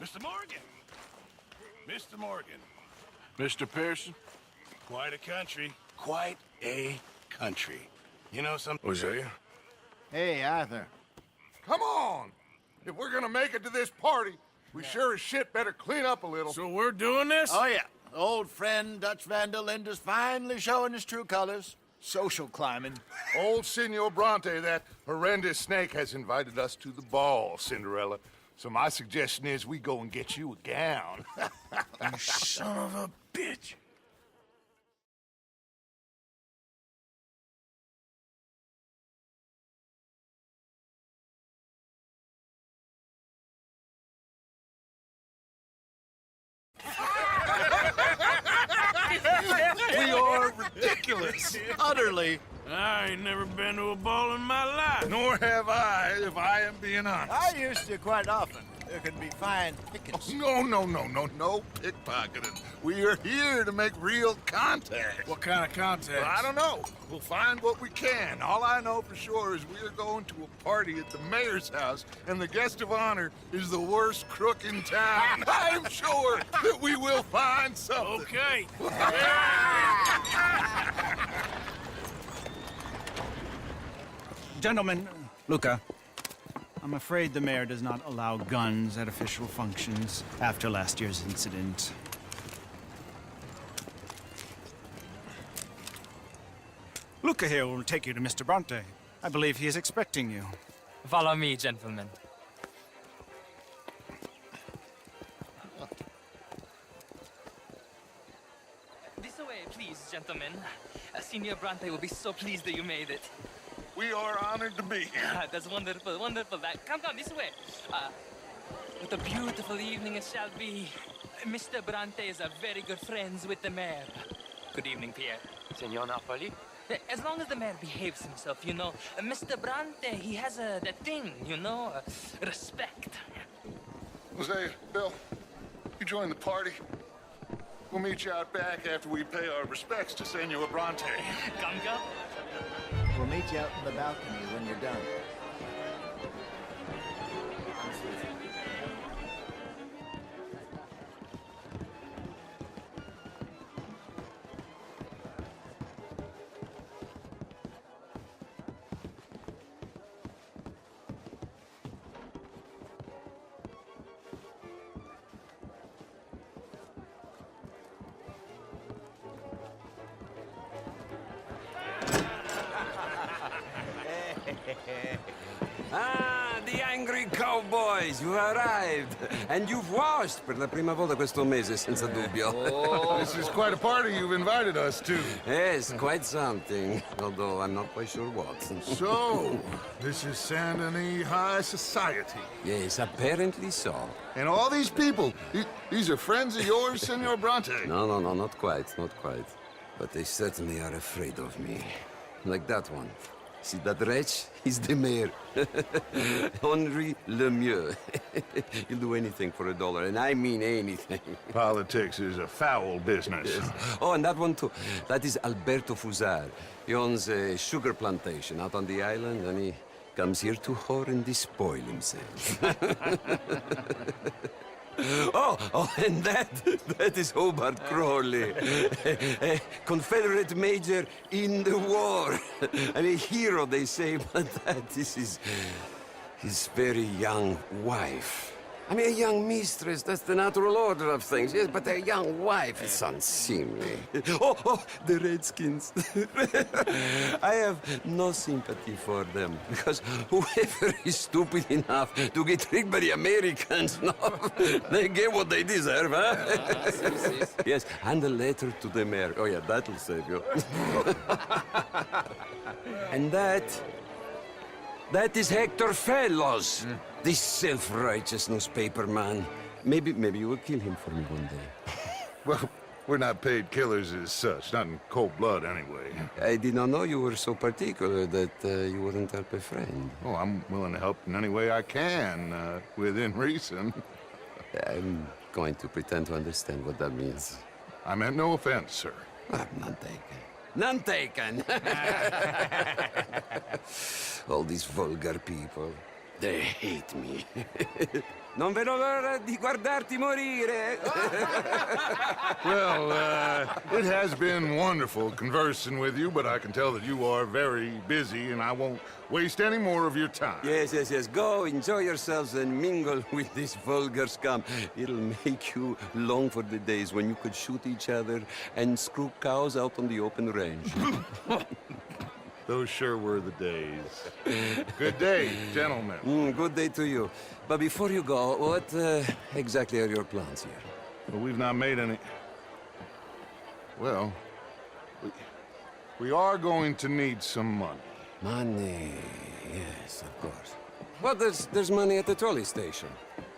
Mr. Morgan! Mr. Morgan. Mr. Pearson? Quite a country. Quite a country. You know something? Was that you? Hey, Arthur. Come on! If we're gonna make it to this party, we sure as shit better clean up a little. So we're doing this? Oh, yeah. Old friend Dutch Van der Linde's finally showing his true colors. Social climbing. Old Senor Bronte, that horrendous snake, has invited us to the ball, Cinderella. So my suggestion is we go and get you a gown. You son of a bitch. We are ridiculous. Utterly. I ain't never been to a ball in my life. Nor have I, if I am being honest. I used to quite often. There can be fine pickings. No pickpocketing. We are here to make real contact. What kind of contact? I don't know. We'll find what we can. All I know for sure is we are going to a party at the mayor's house, and the guest of honor is the worst crook in town. I'm sure that we will find something. Okay. Gentlemen, Luca, I'm afraid the mayor does not allow guns at official functions after last year's incident. Luca here will take you to Mr. Bronte. I believe he is expecting you. Follow me, gentlemen. This way, please, gentlemen. Senior Bronte will be so pleased that you made it. We are honored to be here. That's wonderful, wonderful. Come, this way. What a beautiful evening it shall be. Mr. Bronte is a very good friends with the mayor. Good evening, Pierre. Senor Napoli? As long as the mayor behaves himself, you know. Mr. Bronte, he has that thing, you know, respect. Jose, Bill, you join the party. We'll meet you out back after we pay our respects to Senor Bronte. Come. We'll meet you out in the balcony when you're done. Ah, the angry cowboys, you arrived. And you've washed per la prima volta questo mese, senza dubbio. This is quite a party you've invited us to. Yes, quite something. Although I'm not quite sure what. So, this is Saint Denis High Society. Yes, apparently so. And all these people, these are friends of yours, Senor Bronte? No, not quite, not quite. But they certainly are afraid of me. Like that one. See that wretch? He's the mayor. Henri Lemieux. He'll do anything for $1, and I mean anything. Politics is a foul business. Yes. Oh, and that one too. That is Alberto Fusar. He owns a sugar plantation out on the island, and he comes here to whore and despoil himself. Oh, and that is Hobart Crawley, a Confederate major in the war, and a hero, they say, but that is his very young wife. I mean, a young mistress, that's the natural order of things, yes, but a young wife, it's unseemly. Oh, the Redskins. I have no sympathy for them, because whoever is stupid enough to get tricked by the Americans, no, they get what they deserve, huh? Yes, and a letter to the mayor. Oh, yeah, that'll save you. And that is Hector Fellows. This self-righteous newspaper man. Maybe you will kill him for me one day. Well, we're not paid killers as such, not in cold blood anyway. I did not know you were so particular that you wouldn't help a friend. Oh, I'm willing to help in any way I can, within reason. I'm going to pretend to understand what that means. I meant no offense, sir. None taken. None taken! All these vulgar people. They hate me. Non vedo l'ora di guardarti morire. Well, it has been wonderful conversing with you, but I can tell that you are very busy, and I won't waste any more of your time. Yes, yes, yes. Go, enjoy yourselves, and mingle with this vulgar scum. It'll make you long for the days when you could shoot each other and screw cows out on the open range. Those sure were the days. Good day, gentlemen. Good day to you. But before you go, what exactly are your plans here? Well, we've not made any... Well, we are going to need some money. Money, yes, of course. Well, there's money at the trolley station.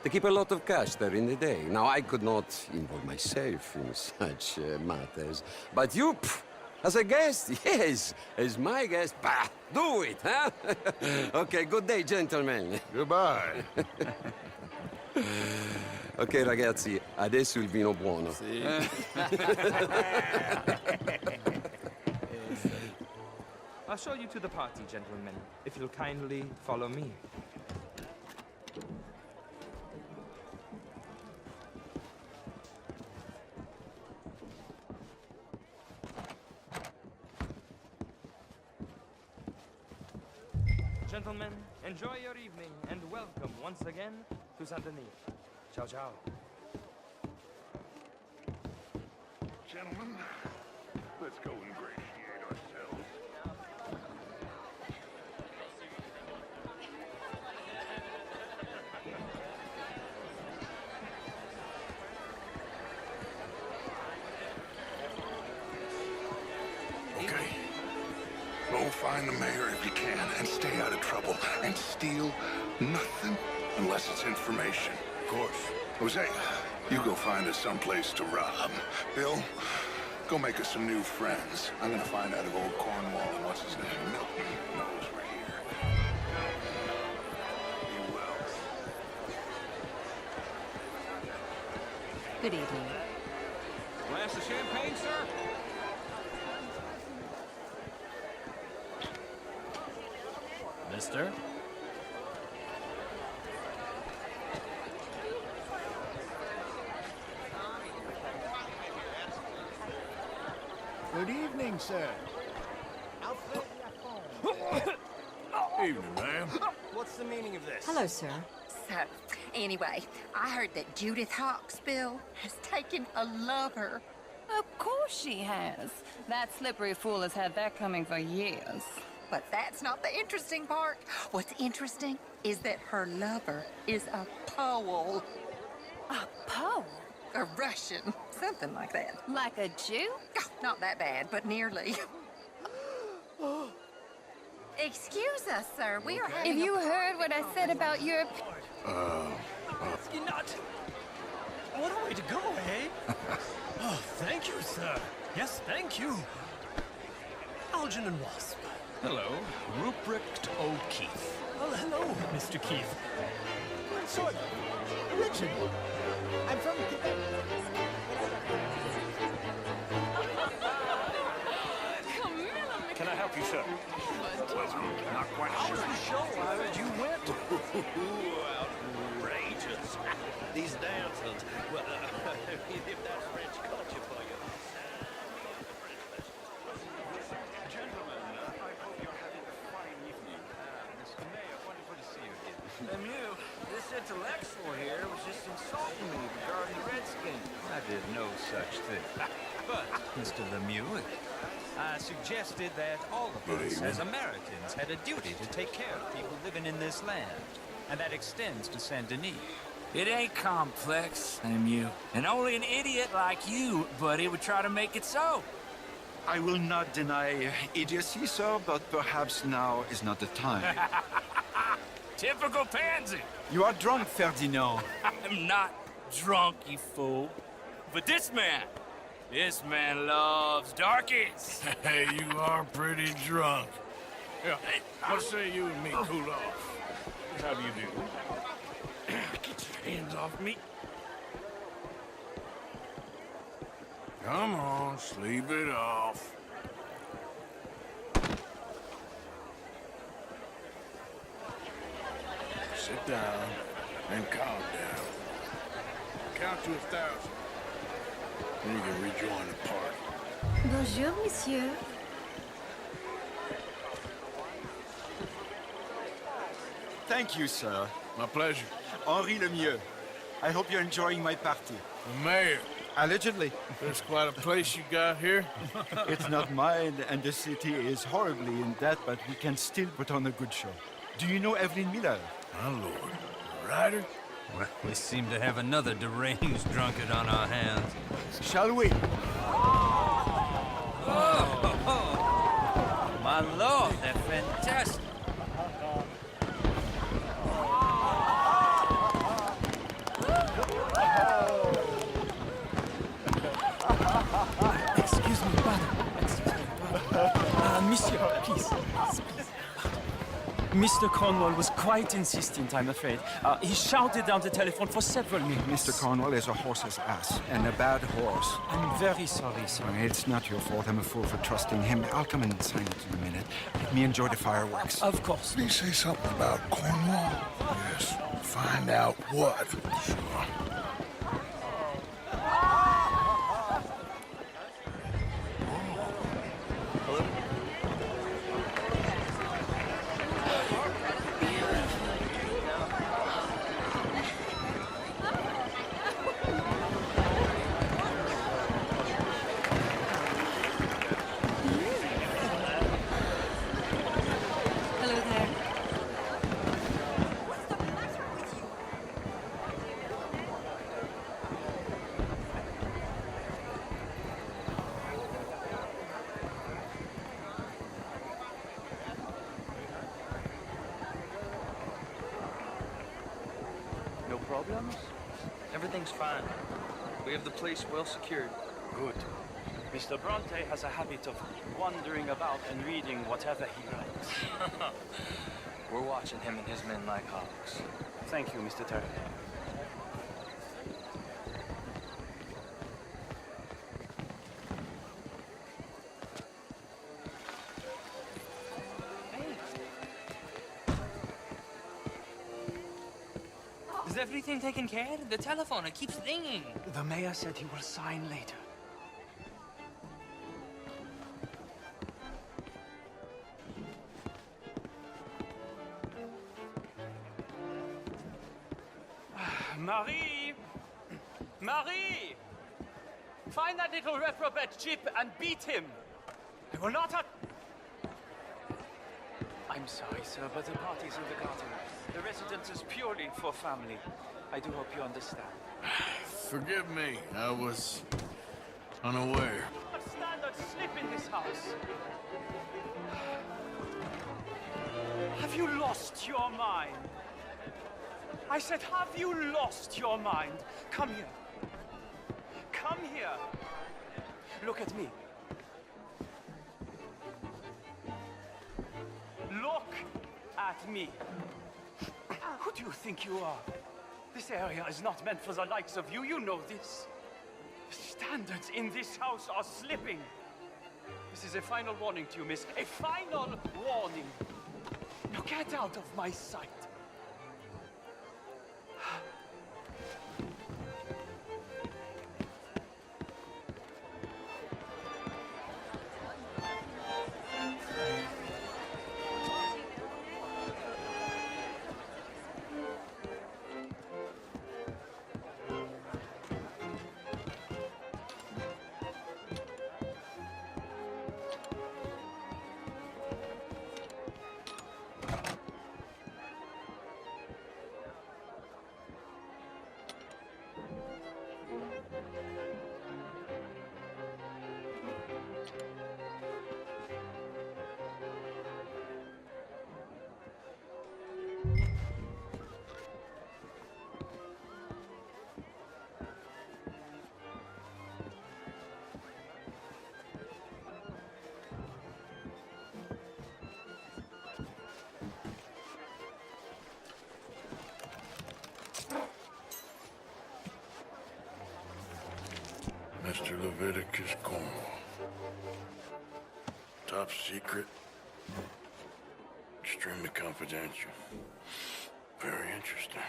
They keep a lot of cash there in the day. Now, I could not involve myself in such matters. But you, as a guest, yes, as my guest, bah, do it, huh? Okay, good day, gentlemen. Goodbye. Ok, ragazzi, adesso il vino buono. I'll show you to the party, gentlemen, if you'll kindly follow me. Gentlemen, enjoy your evening and welcome once again to Saint Denis. Ciao, ciao. Gentlemen, let's go ingratiate ourselves. Okay. Go find the mayor if you can and stay out of trouble. And steal nothing unless it's information. Of course. Jose, you go find us someplace to rob. Bill, go make us some new friends. I'm gonna find out if old Cornwall and what's his name, Milton, knows we're here. Be well. Good evening. Glass of champagne, sir? Mister? Good evening, sir. Evening, ma'am. What's the meaning of this? Hello, sir. So, anyway, I heard that Judith Hawksbill has taken a lover. Of course she has. That slippery fool has had that coming for years. But that's not the interesting part. What's interesting is that her lover is a Pole. A Pole? A Russian. Something like that. Like a Jew? Oh, not that bad, but nearly. Excuse us, sir. We are having Have you heard what I said about Europe? You're not. What a way to go, eh? Oh, thank you, sir. Yes, thank you. Algin and Wasp. Hello, Ruprecht O'Keefe. Well, hello, Mr. Keith. Sword. Richard. I'm from Quebec. Can I help you, sir? Not quite How was the show? I heard you went. Outrageous. These dancers. Well, if that's French culture for you. Gentlemen, I hope you're having a fine evening. Mr. Mayor, wonderful to see you again. Lemieux, this intellectual here was just insulting me regarding the Redskins. I did no such thing. But, Mr. Lemieux, I suggested that all of us as Americans had a duty to take care of people living in this land. And that extends to Saint Denis. It ain't complex, Lemieux. And only an idiot like you, buddy, would try to make it so. I will not deny idiocy, sir, but perhaps now is not the time. Typical pansy. You are drunk, Ferdinand. I'm not drunk, you fool. But this man loves darkies. Hey, you are pretty drunk. Yeah, what say you and me cool off? How do you do? Get your hands off me. Come on, sleep it off. Sit down and calm down. Count to 1,000. Then you can rejoin the party. Bonjour, monsieur. Thank you, sir. My pleasure. Henri Lemieux. I hope you're enjoying my party. The mayor. Allegedly. There's quite a place you got here. It's not mine, and the city is horribly in debt, but we can still put on a good show. Do you know Evelyn Miller? My lord. Ryder? Well, we seem to have another deranged drunkard on our hands. Shall we? Oh, my lord, they're fantastic. Excuse me, pardon. Monsieur, please. Mr. Cornwall was quite insistent, I'm afraid. He shouted down the telephone for several minutes. Mr. Cornwall is a horse's ass, and a bad horse. I'm very sorry, sir. It's not your fault. I'm a fool for trusting him. I'll come and sign it in a minute. Let me enjoy the fireworks. Of course. Did he say something about Cornwall? Yes. Find out what. Sure. Hello there. No problems? Everything's fine. We have the place well secured. Good. Mr. Bronte has a habit of wandering about and reading whatever he likes. We're watching him and his men like hawks. Thank you, Mr. Terry. Is everything taken care of? The telephone, it keeps ringing. The mayor said he will sign later. Marie! Marie! Find that little reprobate Chip and beat him! I will not have... I'm sorry, sir, but the party's in the garden. The residence is purely for family. I do hope you understand. Forgive me. I was unaware. A standard slip in this house. Have you lost your mind? I said, have you lost your mind? Come here. Come here. Look at me. Look at me. Who do you think you are? This area is not meant for the likes of you. You know this. The standards in this house are slipping. This is a final warning to you, miss. A final warning. Now get out of my sight. Mr. Leviticus Cornwall. Top secret. Extremely confidential. Very interesting.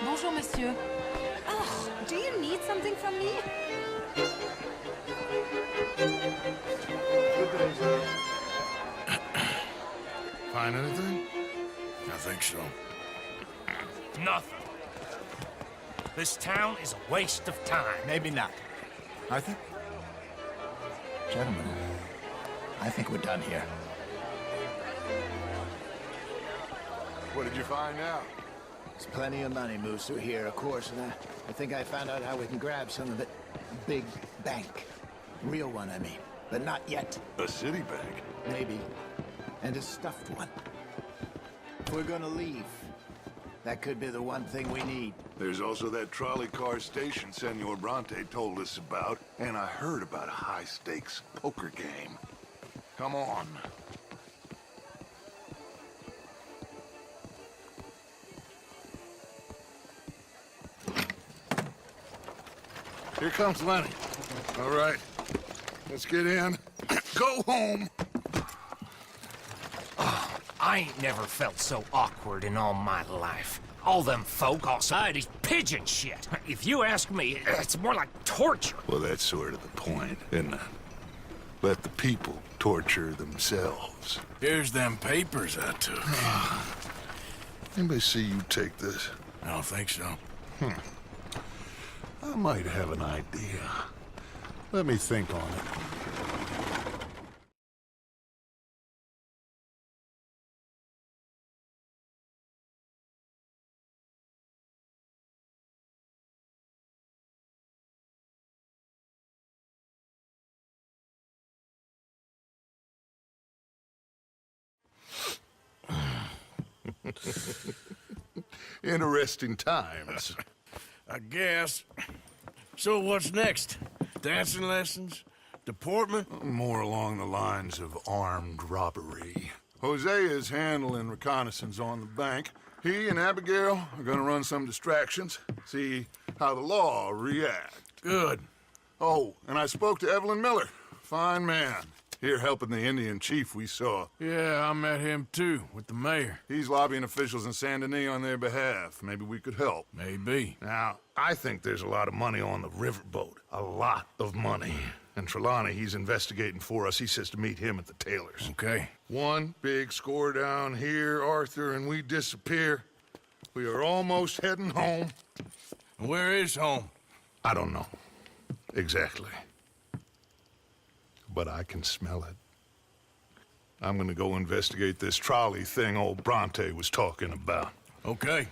Bonjour, monsieur. Oh, do you need something from me? Find anything? I think so. Nothing. This town is a waste of time. Maybe not. I think... Gentlemen, I think we're done here. What did you find out? There's plenty of money moves through here, of course, and I think I found out how we can grab some of it. A big bank. Real one, I mean. But not yet. A city bank? Maybe. And a stuffed one. If we're gonna leave, that could be the one thing we need. There's also that trolley car station Senor Bronte told us about, and I heard about a high-stakes poker game. Come on. Here comes Lenny. All right, let's get in. Go home. Oh, I ain't never felt so awkward in all my life. All them folk outside is pigeon shit. If you ask me, it's more like torture. Well, that's sort of the point, isn't it? Let the people torture themselves. Here's them papers I took. Anybody see you take this? I don't think so. I might have an idea. Let me think on it. Interesting times. I guess. So what's next? Dancing lessons? Deportment? More along the lines of armed robbery. Hosea is handling reconnaissance on the bank. He and Abigail are gonna run some distractions, see how the law reacts. Good. Oh, and I spoke to Evelyn Miller. Fine man. Here helping the Indian chief we saw. Yeah, I met him too, with the mayor. He's lobbying officials in Saint Denis on their behalf. Maybe we could help. Maybe. Now, I think there's a lot of money on the riverboat. A lot of money. And Trelawney, he's investigating for us. He says to meet him at the Taylor's. Okay. One big score down here, Arthur, and we disappear. We are almost heading home. Where is home? I don't know. Exactly. But I can smell it. I'm gonna go investigate this trolley thing old Bronte was talking about. Okay.